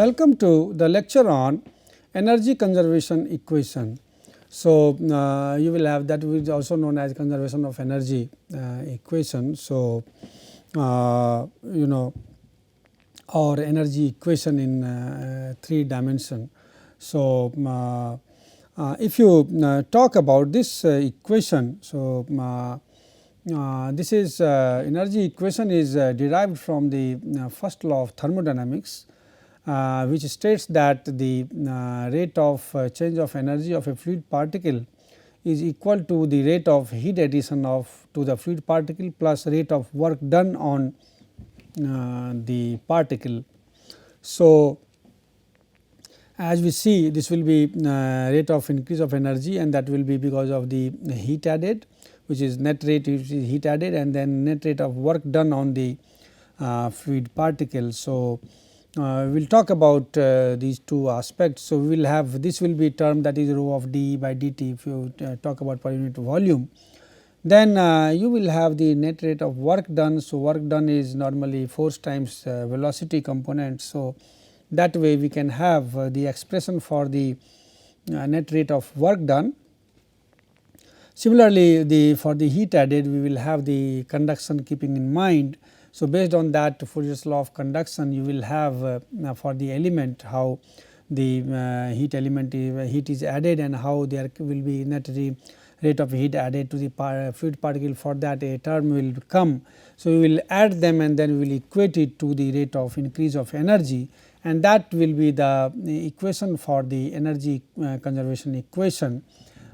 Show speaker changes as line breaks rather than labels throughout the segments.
Welcome to the lecture on energy conservation equation. So, you will have that is also known as conservation of energy equation. So, you know or energy equation in 3 dimension. So, if you talk about this equation, so this is energy equation is derived from the first law of thermodynamics, which states that the rate of change of energy of a fluid particle is equal to the rate of heat addition to the fluid particle plus rate of work done on the particle. So, as we see, this will be rate of increase of energy, and that will be because of the heat added, which is net rate which is heat added, and then net rate of work done on the fluid particle. So, we will talk about these 2 aspects. So, we will have this will be term that is rho of dE by dt if you talk about per unit volume. Then you will have the net rate of work done. So, work done is normally force times velocity component. So, that way we can have the expression for the net rate of work done. Similarly, for the heat added we will have the conduction keeping in mind. So, based on that Fourier's law of conduction, you will have for the element how the heat element heat is added and how there will be net rate of heat added to the fluid particle. For that a term will come. So, we will add them and then we will equate it to the rate of increase of energy, and that will be the equation for the energy conservation equation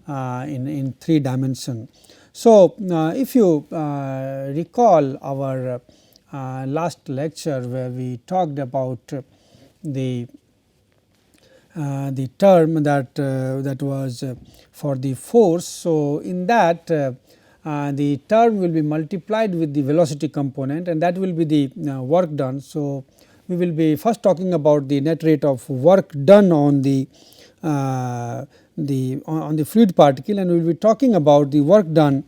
in 3 dimension. So, if you recall our last lecture where we talked about the term that was for the force. So, in that the term will be multiplied with the velocity component, and that will be the work done. So, we will be first talking about the net rate of work done on the fluid particle, and we will be talking about the work done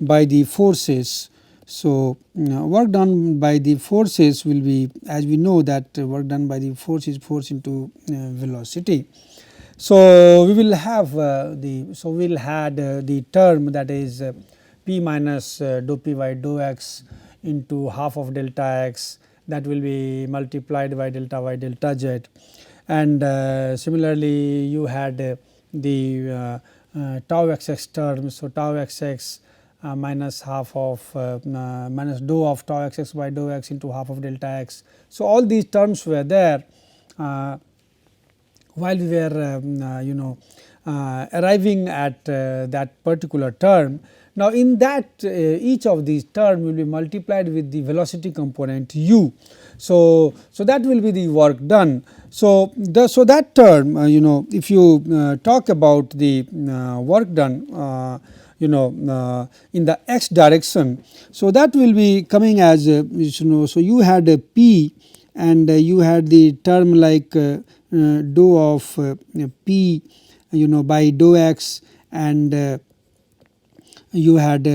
by the forces. So, work done by the forces will be, as we know that work done by the force is force into velocity. So, we will have we will had the term that is P minus dou P by dou x into half of delta x, that will be multiplied by delta y delta z, and similarly you had the tau xx term. So, tau xx minus half of minus dou of tau xx by dou x into half of delta x. So, all these terms were there while we were arriving at that particular term. Now, in that each of these terms will be multiplied with the velocity component u. So, that will be the work done. So, that term if you talk about the work done in the x direction. So, that will be coming as so you had a p and you had the term like dou of p by dou x, and you had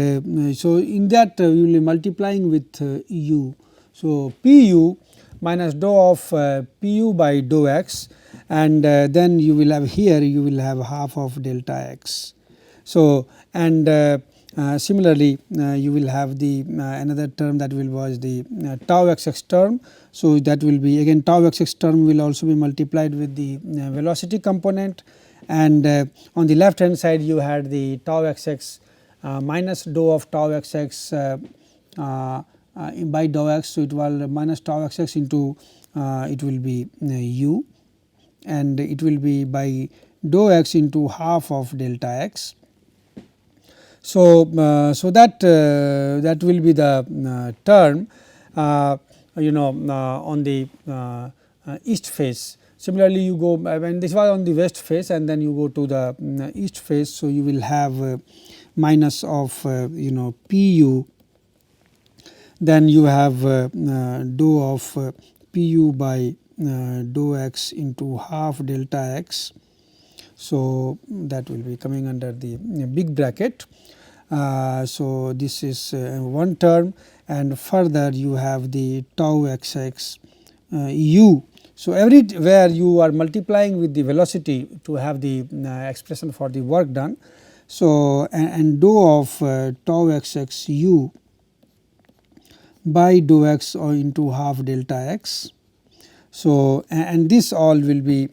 so in that you will be multiplying with u. So, pu minus dou of pu by dou x, and then you will have here you will have half of delta x. So, and similarly you will have the another term that was the tau xx term. So, that will be again tau xx term will also be multiplied with the velocity component, and on the left hand side you had the tau xx minus dou of tau xx by dou x. So, it will minus tau xx into it will be u, and it will be by dou x into half of delta x. So, that will be the term on the east face. Similarly, you go when this was on the west face and then you go to the east face. So, you will have minus of pu, then you have dou of pu by dou x into half delta x. So, that will be coming under the big bracket. So, this is one term, and further you have the tau xx u. So, everywhere you are multiplying with the velocity to have the expression for the work done. So, and dou of tau xx u by dou x or into half delta x. So, and this all will be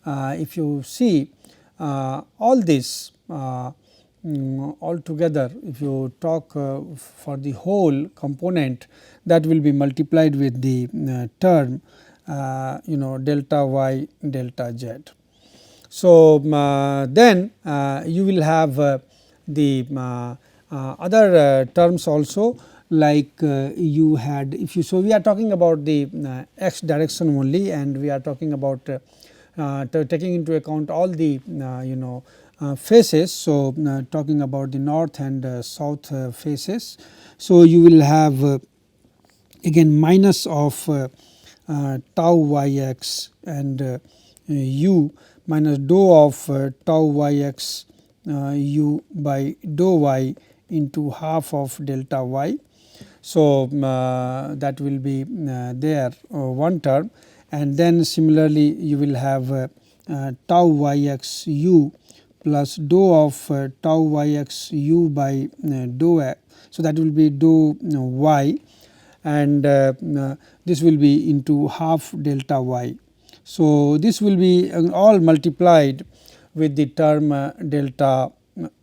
if you see all this all together, if you talk for the whole component, that will be multiplied with the term delta y delta z. So, then you will have the other terms also, like you had, if you, so we are talking about the x direction only, and we are talking about taking into account all the faces. So, talking about the north and south faces. So, you will have again minus of tau yx and u minus dou of tau yx u by dou y into half of delta y. So, that will be there one term, and then similarly you will have tau yx u plus dou of tau yx u by dou x. So, that will be dou y, and this will be into half delta y. So, this will be all multiplied with the term delta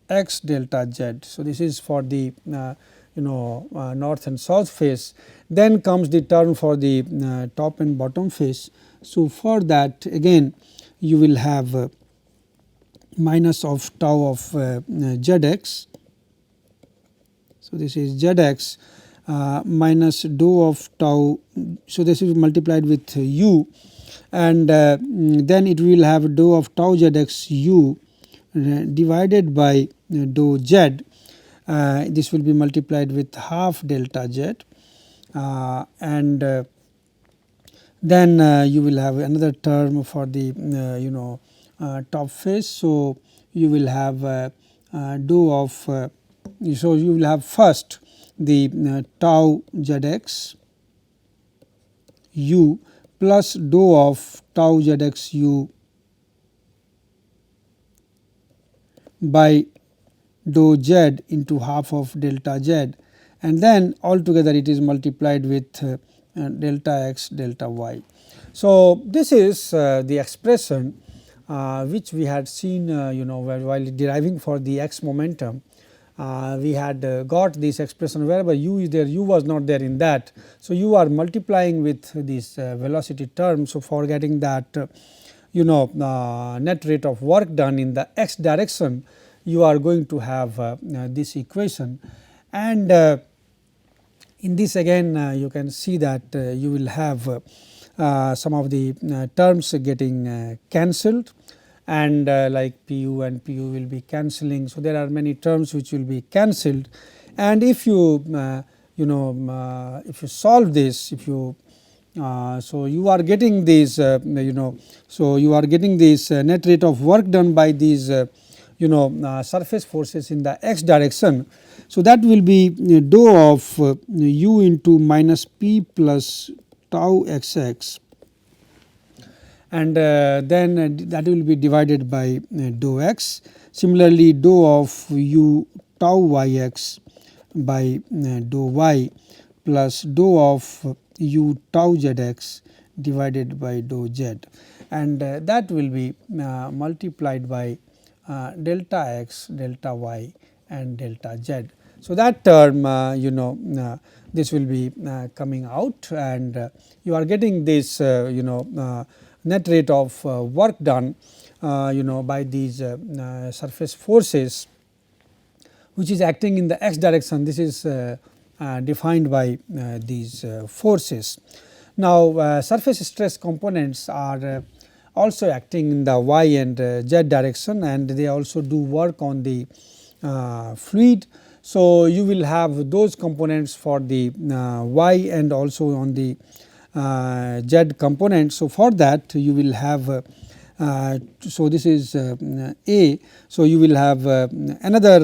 x delta z. So, this is for the north and south face. Then comes the term for the top and bottom face. So, for that again you will have minus of tau of zx. So, this is zx minus dou of tau. So, this is multiplied with u, and then it will have dou of tau zx u divided by dou z. This will be multiplied with half delta z, and then you will have another term for the top face. So, you will have dou of so you will have first the tau zx u plus dou of tau zx u by dou z into half of delta z, and then altogether it is multiplied with delta x delta y. So, this is the expression which we had seen while deriving for the x momentum. We had got this expression wherever u is there, u was not there in that. So, you are multiplying with this velocity term. So, for getting that net rate of work done in the x direction, you are going to have this equation, and in this again you can see that you will have some of the terms getting cancelled, and like pu and pu will be cancelling. So, there are many terms which will be cancelled, and if you if you solve this, if you so you are getting this so you are getting this net rate of work done by these surface forces in the x direction. So, that will be dou of u into minus p plus tau xx, and then that will be divided by dou x. Similarly, dou of u tau yx by dou y plus dou of u tau zx divided by dou z, and that will be multiplied by delta x, delta y and delta z. So, that term this will be coming out, and you are getting this net rate of work done by these surface forces which is acting in the x direction. This is defined by these forces. Now, surface stress components are also acting in the y and z direction, and they also do work on the fluid. So, you will have those components for the y and also on the z component. So, for that you will have so this is A. So, you will have another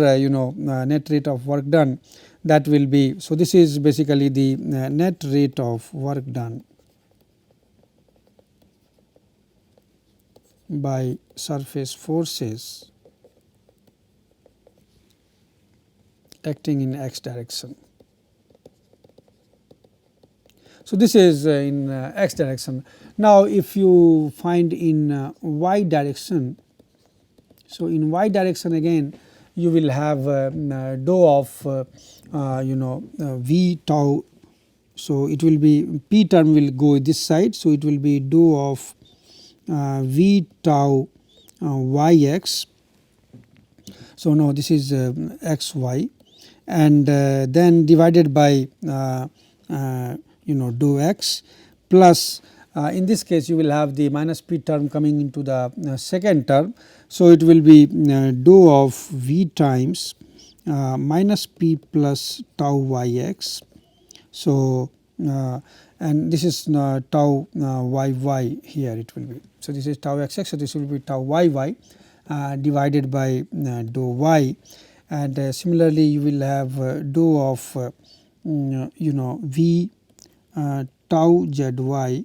net rate of work done, that will be. So, this is basically the net rate of work done. by surface forces acting in x direction. So, this is in x direction. Now, if you find in y direction, so in y direction again you will have dou of v tau. So, it will be p term will go this side. So, it will be dou of v tau yx. So, now this is xy, and then divided by dou x plus in this case you will have the minus p term coming into the second term. So, it will be dou of v times minus p plus tau yx. So, and this is tau yy here it will be. So, this is tau xx. So, this will be tau yy divided by dou y, and similarly you will have dou of v tau zy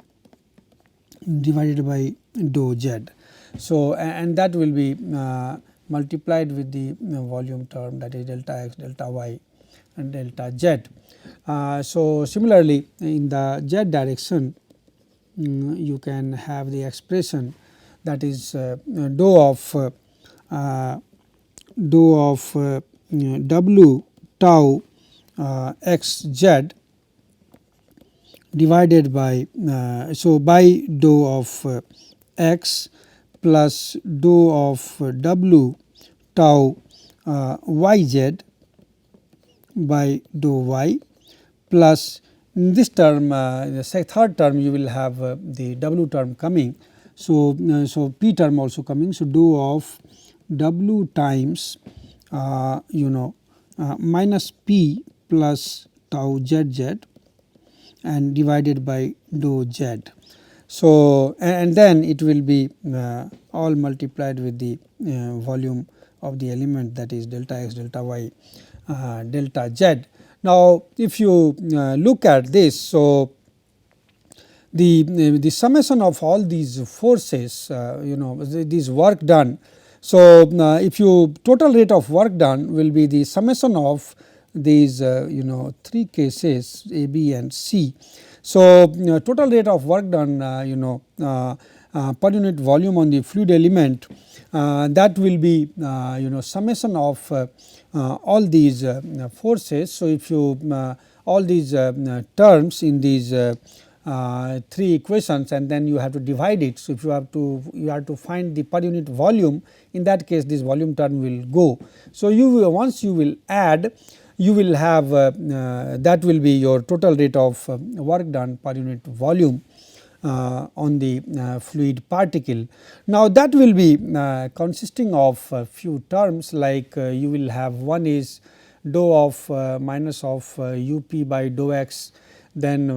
divided by dou z. So, and that will be multiplied with the volume term, that is delta x, delta y and delta z. So, similarly in the z direction you can have the expression, that is dou of w tau x z divided by so by dou of x plus dou of w tau yz by dou y, plus in this term the third term you will have the w term coming. So, so p term also coming. So, dou of w times minus p plus tau zz and divided by dou z. So, and then it will be all multiplied with the volume of the element, that is delta x, delta y, delta z. Now, if you look at this, so the summation of all these forces, this work done. So, if you total rate of work done will be the summation of these three cases A, B and C. So, total rate of work done per unit volume on the fluid element, that will be summation of all these forces. So, if you all these terms in these three equations, and then you have to divide it. So, if you have to find the per unit volume, in that case this volume term will go. So, once you will add, you will have that will be your total rate of work done per unit volume on the fluid particle. Now, that will be consisting of a few terms, like you will have one is dou of minus of up by dou x, then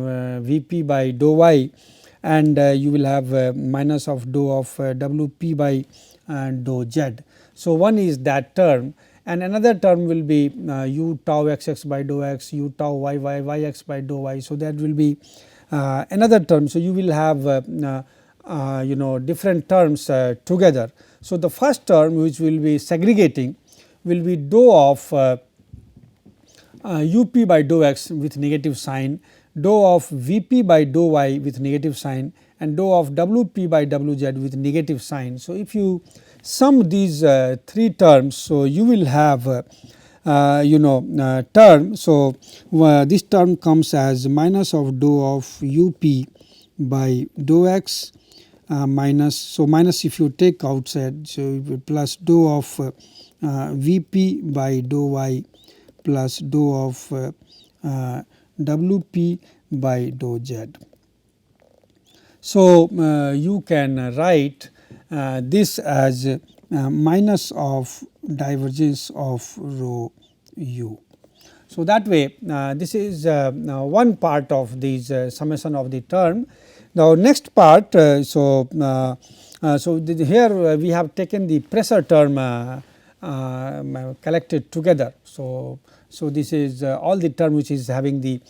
Vp by dou y, and you will have minus of dou of Wp by dou z. So, one is that term, and another term will be u tau xx by dou x, u tau yx by dou y. So, that will be another term. So, you will have different terms together. So, the first term which will be segregating will be dou of up by dou x with negative sign, dou of Vp by dou y with negative sign, and dou of Wp by Wz with negative sign. So, if you sum these three terms, so you will have term. So, this term comes as minus of dou of up by dou x minus, so minus if you take outside, so plus dou of Vp by dou y plus dou of Wp by dou z. So, you can write this as minus of divergence of rho u. So, that way this is one part of this summation of the term. Now, next part, so here we have taken the pressure term collected together. So, this is all the term which is having the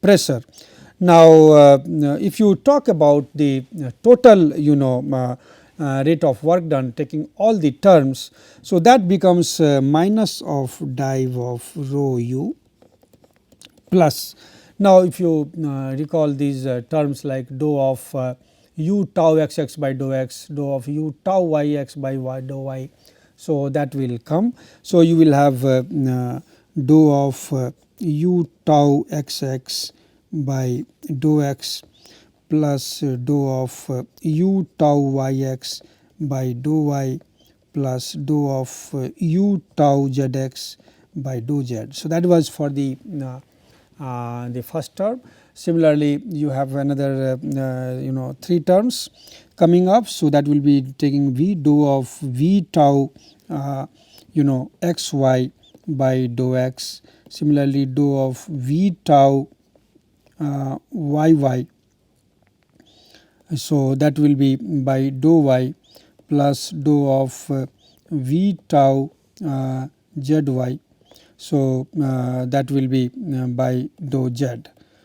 pressure. Now, if you talk about the total rate of work done taking all the terms. So, that becomes minus of div of rho u plus. Now, if you recall these terms like dou of u tau x x by dou x, dou of u tau y x by y dou y. So, that will come. So, you will have dou of u tau x x by dou x plus dou of u tau y x by dou y plus dou of u tau z x by dou z. So, that was for the first term. Similarly, you have another 3 terms coming up. So, that will be taking v dou of v tau x y by dou x. Similarly, dou of v tau y y. So, that will be by dou y plus dou of v tau z y. So, that will be by dou z.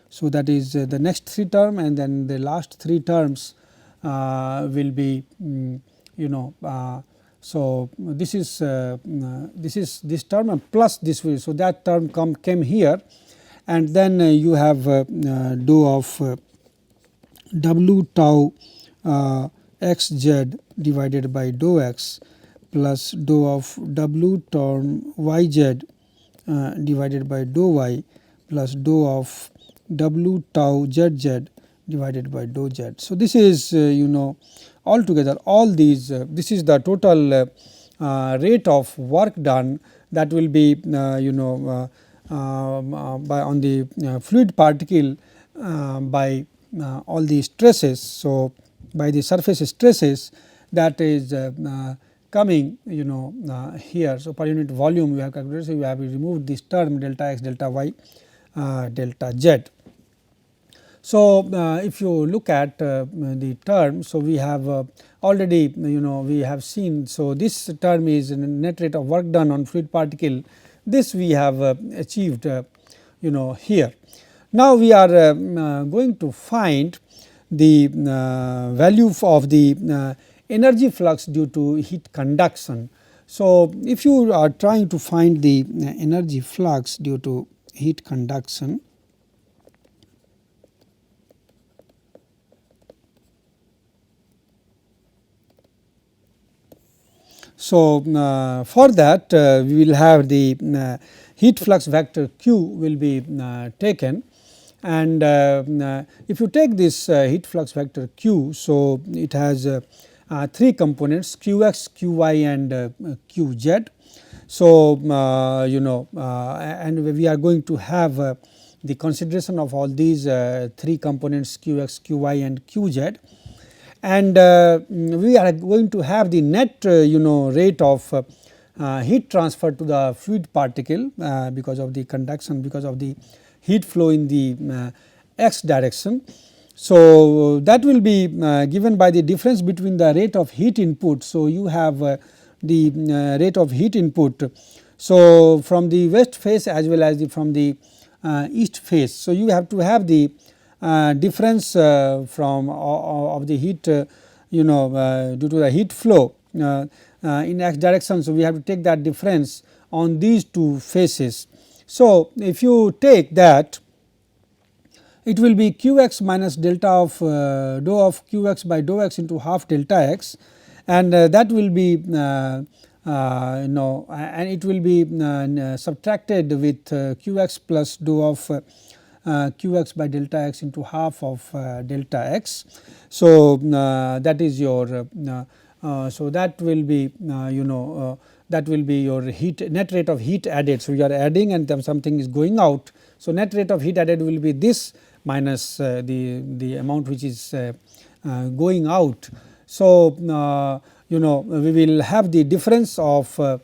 So, that is the next 3 term, and then the last 3 terms will be so this is this term and plus this will. So, that term came here, and then you have dou of w tau x z divided by dou x plus dou of w term y z divided by dou y plus dou of w tau z z divided by dou z. So, this is altogether all these this is the total rate of work done that will be by on the fluid particle by all the stresses. So, by the surface stresses that is coming here. So, per unit volume we have calculated. So, we have removed this term delta x, delta y, delta z. So, if you look at the term, so we have already we have seen. So, this term is net rate of work done on fluid particle. This we have achieved here. Now, we are going to find the value of the energy flux due to heat conduction. So, if you are trying to find the energy flux due to heat conduction, so for that we will have the heat flux vector q will be taken, and if you take this heat flux vector q, so it has 3 components qx, qy and qz. So, and we are going to have the consideration of all these 3 components qx, qy and qz, and we are going to have the net rate of heat transfer to the fluid particle because of the conduction, because of the heat flow in the x direction. So, that will be given by the difference between the rate of heat input. So, you have the rate of heat input. So, from the west face as well as from the east face. So, you have to have the difference from of the heat due to the heat flow in x direction. So, we have to take that difference on these 2 faces. So, if you take that, it will be qx minus delta of dou of qx by dou x into half delta x, and that will be and it will be subtracted with qx plus dou of qx by delta x into half of delta x. So, that is your so that will be that will be your heat net rate of heat added. So, you are adding and then something is going out. So, net rate of heat added will be this minus the amount which is going out. So, we will have the difference of the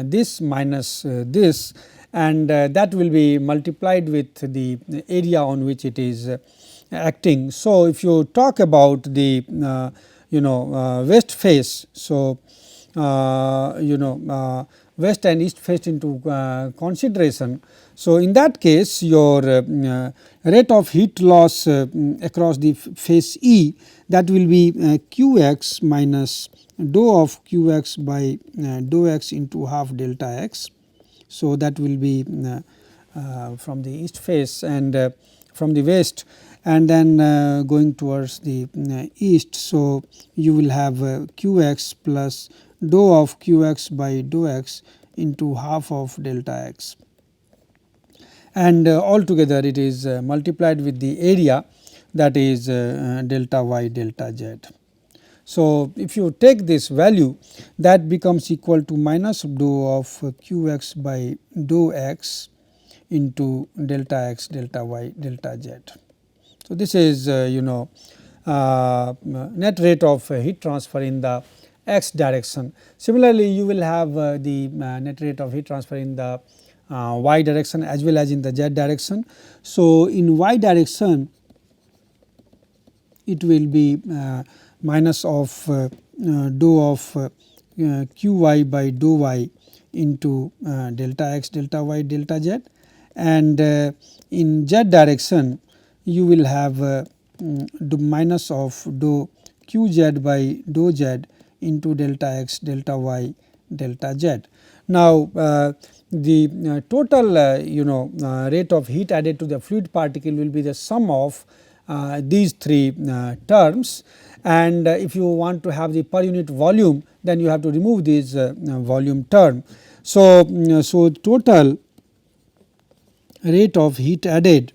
this minus this, and that will be multiplied with the area on which it is acting. So, if you talk about the west face, so west and east phase into consideration. So, in that case your rate of heat loss across the phase E, that will be q x minus dou of q x by dou x into half delta x. So, that will be from the east phase and from the west, and then going towards the east. So, you will have q x plus dou of q x by dou x into half of delta x, and altogether it is multiplied with the area, that is delta y delta z. So, if you take this value, that becomes equal to minus dou of q x by dou x into delta x delta y delta z. So, this is net rate of heat transfer in the x direction. Similarly, you will have the net rate of heat transfer in the y direction as well as in the z direction. So, in y direction it will be minus of dou of q y by dou y into delta x delta y delta z, and in z direction you will have the minus of dou q z by dou z into delta x delta y delta z. Now, the total rate of heat added to the fluid particle will be the sum of these three terms, and if you want to have the per unit volume, then you have to remove this volume term. So, total rate of heat added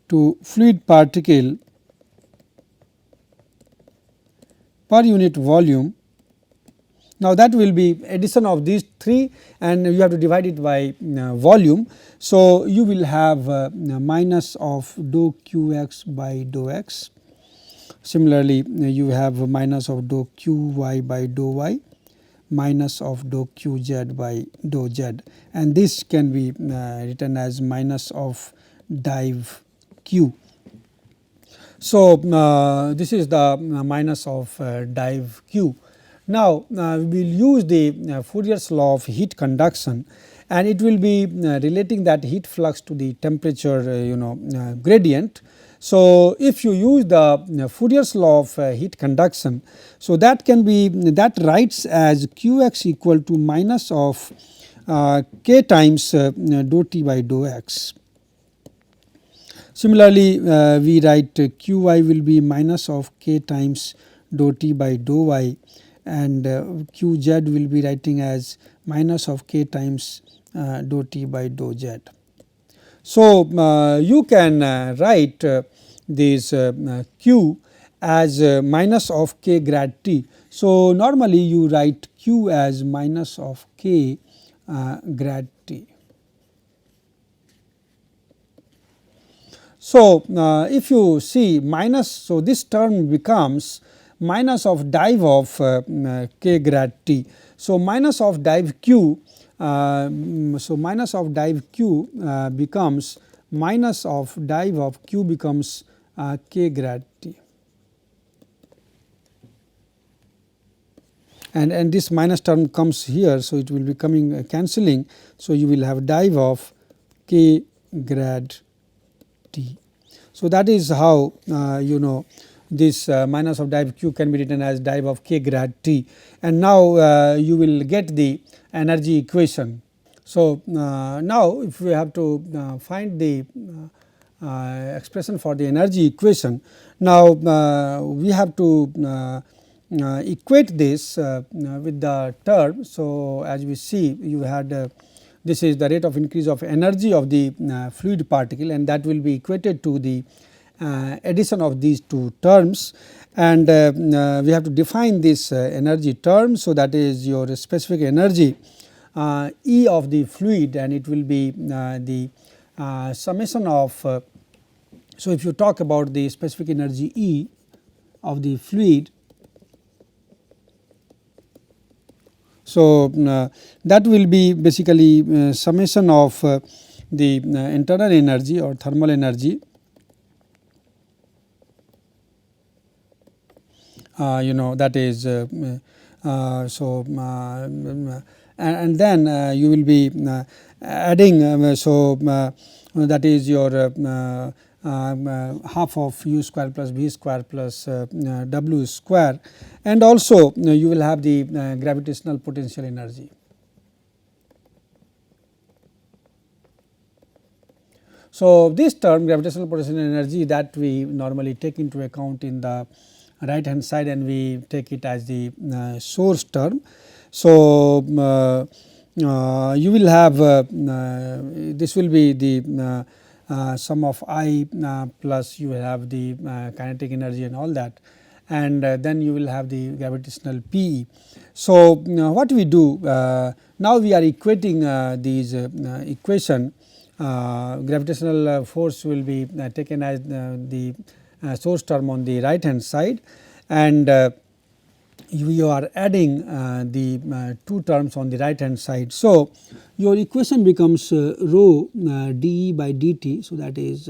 to fluid particle per unit volume. Now, that will be addition of these three, and you have to divide it by volume. So, you will have minus of dou q x by dou x. Similarly, you have minus of dou q y by dou y, minus of dou q z by dou z, and this can be written as minus of div q. So, this is the minus of div q. Now, we will use the Fourier's law of heat conduction, and it will be relating that heat flux to the temperature gradient. So, if you use the Fourier's law of heat conduction, so that can be, that writes as q x equal to minus of k times dou t by dou x. Similarly, we write q y will be minus of k times dou t by dou y, and q z will be writing as minus of k times dou t by dou z. So, you can write this q as minus of k grad t. So, normally you write q as minus of k grad t. So, if you see minus, so this term becomes minus of div of k grad t. So, minus of div q, so minus of div q becomes minus of div of q becomes k grad t, and this minus term comes here. So, it will be coming cancelling. So, you will have div of k grad t. So, that is how this minus of div q can be written as div of k grad t, and now you will get the energy equation. So, now if we have to find the expression for the energy equation, now we have to equate this with the term. So, as we see, you had this is the rate of increase of energy of the fluid particle, and that will be equated to the addition of these two terms, and we have to define this energy term. So, that is your specific energy E of the fluid, and it will be the summation of. So, if you talk about the specific energy E of the fluid, so that will be basically summation of the internal energy or thermal energy that is and then you will be adding that is your half of u square plus v square plus w square, and also you will have the gravitational potential energy. So, this term gravitational potential energy, that we normally take into account in the right hand side, and we take it as the source term. So, you will have this will be the sum of I plus you will have the kinetic energy and all that, and then you will have the gravitational P. So, what we do now, we are equating these equation. Gravitational force will be taken as the source term on the right hand side, and you are adding the two terms on the right hand side. So, your equation becomes rho dE by dt. So, that is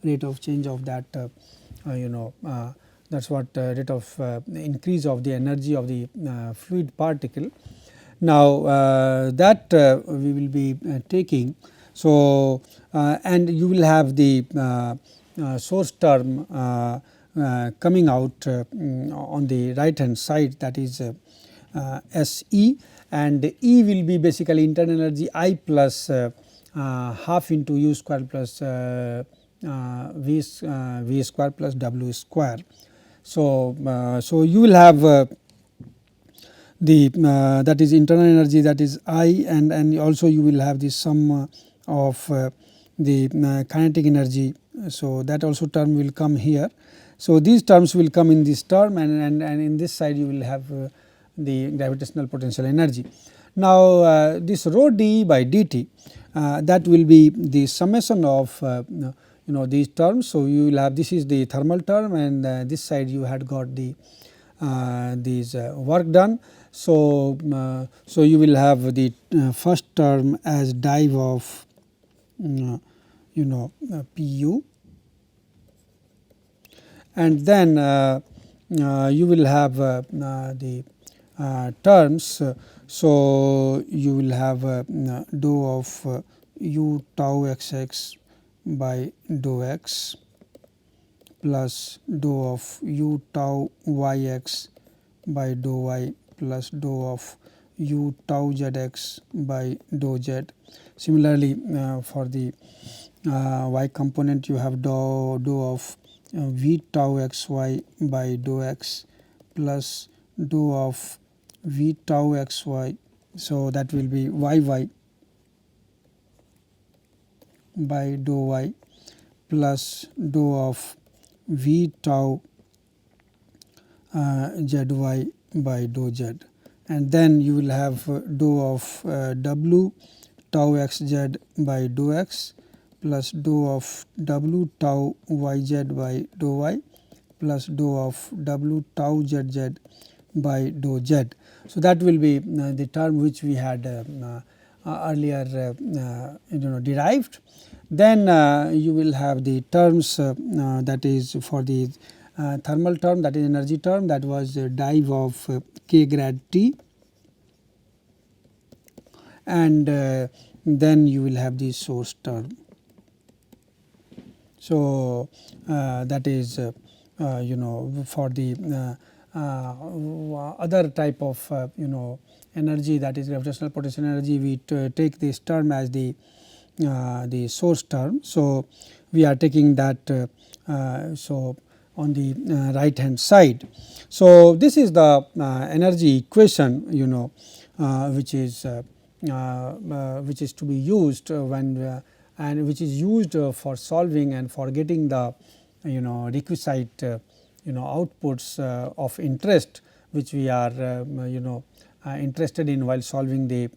rate of change of that that is what rate of increase of the energy of the fluid particle. Now, that we will be taking. So, and you will have the source term coming out on the right hand side, that is S E, and E will be basically internal energy I plus half into u square plus v square plus w square. So, you will have the that is internal energy, that is I, and also you will have the sum of the kinetic energy. So, that also term will come here. So, these terms will come in this term, and in this side you will have the gravitational potential energy. Now, this rho dE by dt, that will be the summation of these terms. So, you will have, this is the thermal term, and this side you had got the these work done. So, you will have the first term as dive of Pu, and then you will have the terms. So, you will have dou of u tau xx by dou x plus dou of u tau yx by dou y plus dou of u tau zx by dou z. Similarly, for the y component, you have dou of v tau xy by dou x plus dou of v tau xy. So, that will be yy by dou y plus dou of v tau zy by dou z, and then you will have dou of w tau xz by dou x plus dou of w tau yz by dou y plus dou of w tau zz by dou z. So, that will be the term which we had earlier derived. Then you will have the terms that is for the thermal term, that is energy term, that was dive of k grad T, and then you will have the source term. So, that is for the other type of energy, that is gravitational potential energy, we take this term as the source term. So, we are taking that so on the right hand side. So, this is the energy equation which is to be used when and which is used for solving and for getting the requisite outputs of interest, which we are interested in while solving the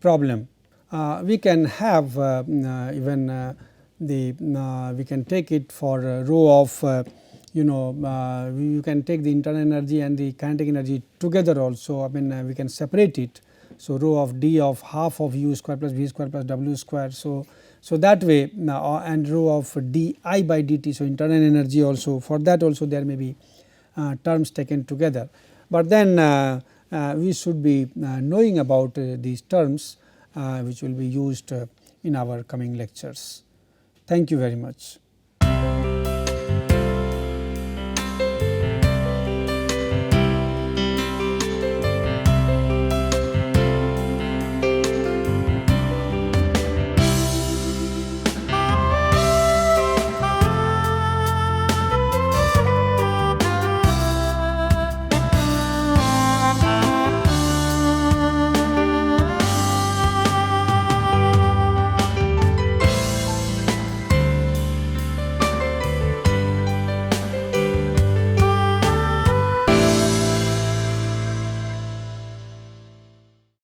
problem. We can have even we can take it for rho of you can take the internal energy and the kinetic energy together also. I mean we can separate it. So, rho of d of half of u square plus v square plus w square. So, that way and rho of d I by dt. So, internal energy also, for that also there may be terms taken together, but then we should be knowing about these terms which will be used in our coming lectures. Thank you very much.